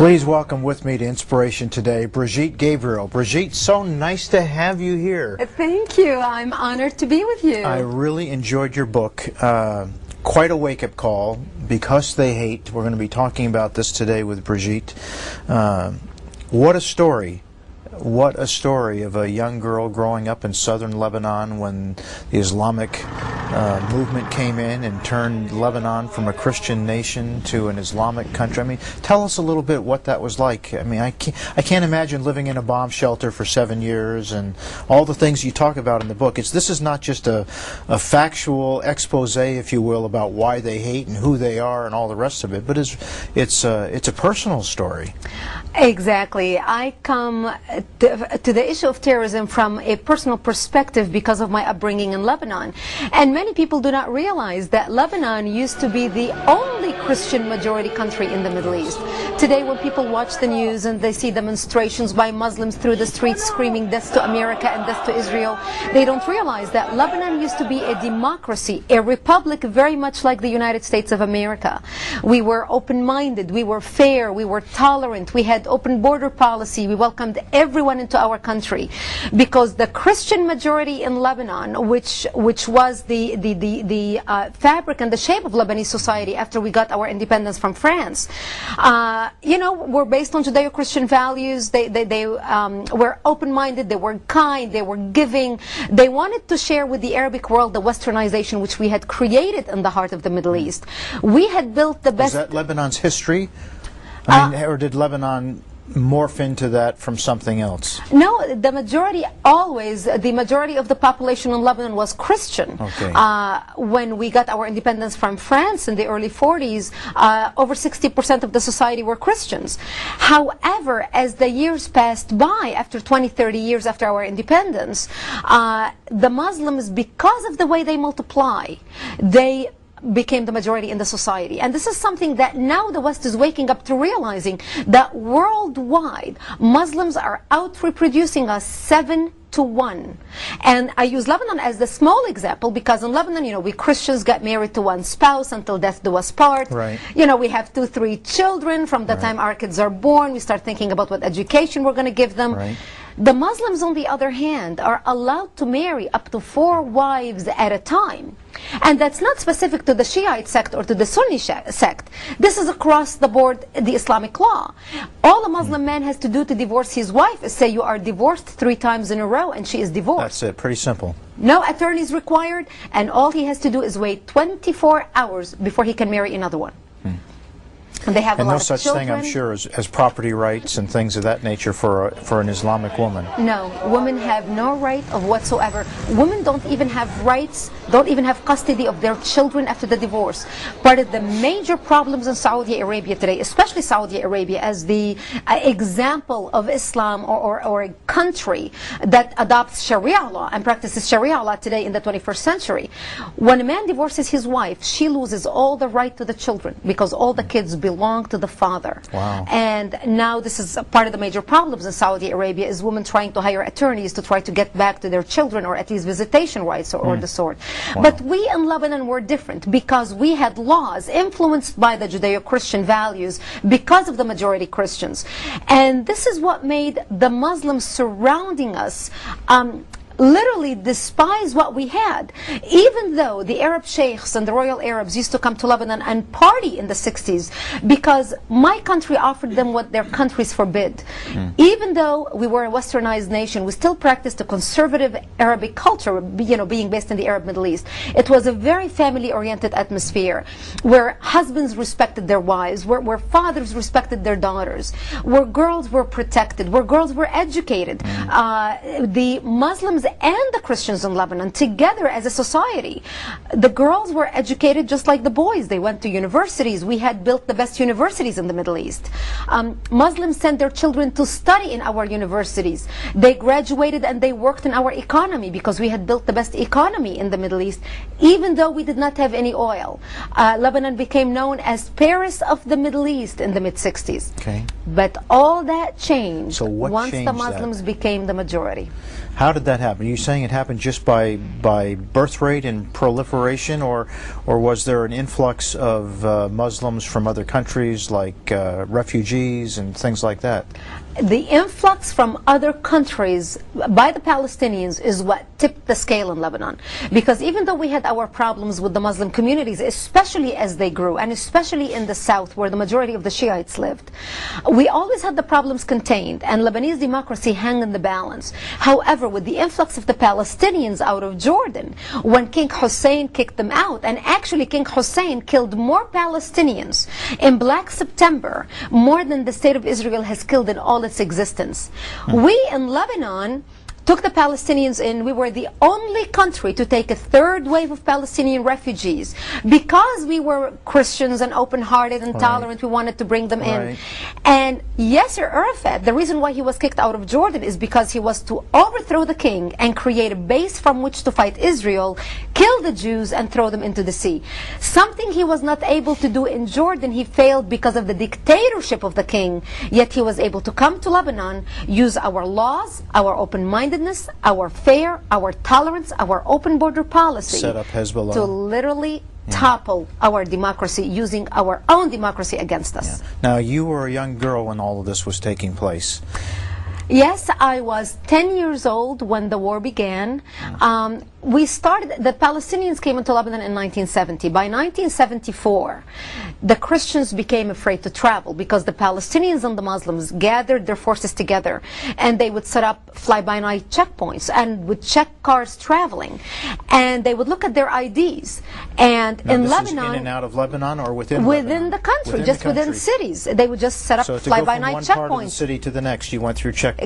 Please welcome with me to Inspiration Today, Brigitte Gabriel. Brigitte, so nice to have you here. Thank you. I'm honored to be with you. I really enjoyed your book. Quite a wake-up call. Because They Hate. We're going to be talking about this today with Brigitte. What a story. What a story of a young girl growing up in southern Lebanon when the Islamic movement came in and turned Lebanon from a Christian nation to an Islamic country. I mean, tell us a little bit what that was like. I mean, I can't imagine living in a bomb shelter for 7 years and all the things you talk about in the book. This is not just a factual expose, if you will, about why they hate and who they are and all the rest of it, but it's a personal story. Exactly. I come to the issue of terrorism from a personal perspective because of my upbringing in Lebanon. And many people do not realize that Lebanon used to be the only Christian majority country in the Middle East. Today when people watch the news and they see demonstrations by Muslims through the streets screaming death to America and death to Israel, they don't realize that Lebanon used to be a democracy, a republic very much like the United States of America. We were open-minded, we were fair, we were tolerant, we had open border policy, we welcomed everyone into our country, because the Christian majority in Lebanon, which was the fabric and the shape of Lebanese society after we got our independence from France, were based on Judeo-Christian values. They were open-minded, they were kind, they were giving. They wanted to share with the Arabic world the westernization which we had created in the heart of the Middle East. We had built the best. Is that Lebanon's history? I mean, or did Lebanon morph into that from something else? No, the majority of the population in Lebanon was Christian. Okay. When we got our independence from France in the early 40s, over 60% of the society were Christians. However, as the years passed by, after 20, 30 years after our independence, the Muslims, because of the way they multiply, they became the majority in the society. And this is something that now the West is waking up to, realizing that worldwide Muslims are out reproducing us 7-to-1. And I use Lebanon as the small example because in Lebanon, we Christians get married to one spouse until death do us part. Right. We have 2-3 children. From the time our kids are born, we start thinking about what education we're going to give them. Right. The Muslims, on the other hand, are allowed to marry up to 4 wives at a time. And that's not specific to the Shiite sect or to the Sunni sect. This is across the board, the Islamic law. All a Muslim man has to do to divorce his wife is say you are divorced 3 times in a row and she is divorced. That's it, pretty simple. No attorneys required, and all he has to do is wait 24 hours before he can marry another one. And they have a lot of such children. thing, I'm sure, as property rights and things of that nature for an Islamic woman. No, women have no right of whatsoever. Women don't even have rights, don't even have custody of their children after the divorce. Part of the major problems in Saudi Arabia today, especially Saudi Arabia as the example of Islam or a country that adopts Sharia law and practices Sharia law today in the 21st century. When a man divorces his wife, she loses all the right to the children because all the kids belong to the father. Wow. And now this is part of the major problems in Saudi Arabia is women trying to hire attorneys to try to get back to their children or at least visitation rights or the sort. Wow. But we in Lebanon were different because we had laws influenced by the Judeo-Christian values because of the majority Christians. And this is what made the Muslims surrounding us literally despise what we had. Even though the Arab sheikhs and the royal Arabs used to come to Lebanon and party in the 60s because my country offered them what their countries forbid. Even though we were a westernized nation, we still practiced a conservative Arabic culture, being based in the Arab Middle East. It was a very family-oriented atmosphere where husbands respected their wives, where fathers respected their daughters, where girls were protected, where girls were educated. The Muslims and the Christians in Lebanon together as a society, the girls were educated just like the boys. They went to universities. We had built the best universities in the Middle East. Muslims sent their children to study in our universities. They graduated and they worked in our economy because we had built the best economy in the Middle East, even though we did not have any oil. Lebanon became known as Paris of the Middle East in the mid-60s. Okay. But all that changed So what once changed the Muslims became the majority. How did that happen? Are you saying it happened just by birth rate and proliferation, or was there an influx of Muslims from other countries, like refugees and things like that? The influx from other countries by the Palestinians is what tipped the scale in Lebanon. Because even though we had our problems with the Muslim communities, especially as they grew, and especially in the south where the majority of the Shiites lived, we always had the problems contained, and Lebanese democracy hung in the balance. However, with the influx of the Palestinians out of Jordan, when King Hussein kicked them out, and actually King Hussein killed more Palestinians in Black September, more than the state of Israel has killed in all its existence. We in Lebanon took the Palestinians in. We were the only country to take a third wave of Palestinian refugees because we were Christians and open-hearted and tolerant. We wanted to bring them in. And Yasser Arafat, the reason why he was kicked out of Jordan is because he was to overthrow the king and create a base from which to fight Israel, kill the Jews, and throw them into the sea. Something he was not able to do in Jordan. He failed because of the dictatorship of the king, yet he was able to come to Lebanon, use our laws, our open-mindedness, our fair, our tolerance, our open border policy, set up Hezbollah to literally topple our democracy, using our own democracy against us. Now, you were a young girl when all of this was taking place. Yes, I was 10 years old when the war began. The Palestinians came into Lebanon in 1970. By 1974, the Christians became afraid to travel because the Palestinians and the Muslims gathered their forces together, and they would set up fly-by-night checkpoints and would check cars traveling, and they would look at their IDs. And now, in this Lebanon, is in and out of Lebanon, or within the country, within cities, they would just set up fly-by-night checkpoints. So to go from one part of the city to the next, you went through checkpoints.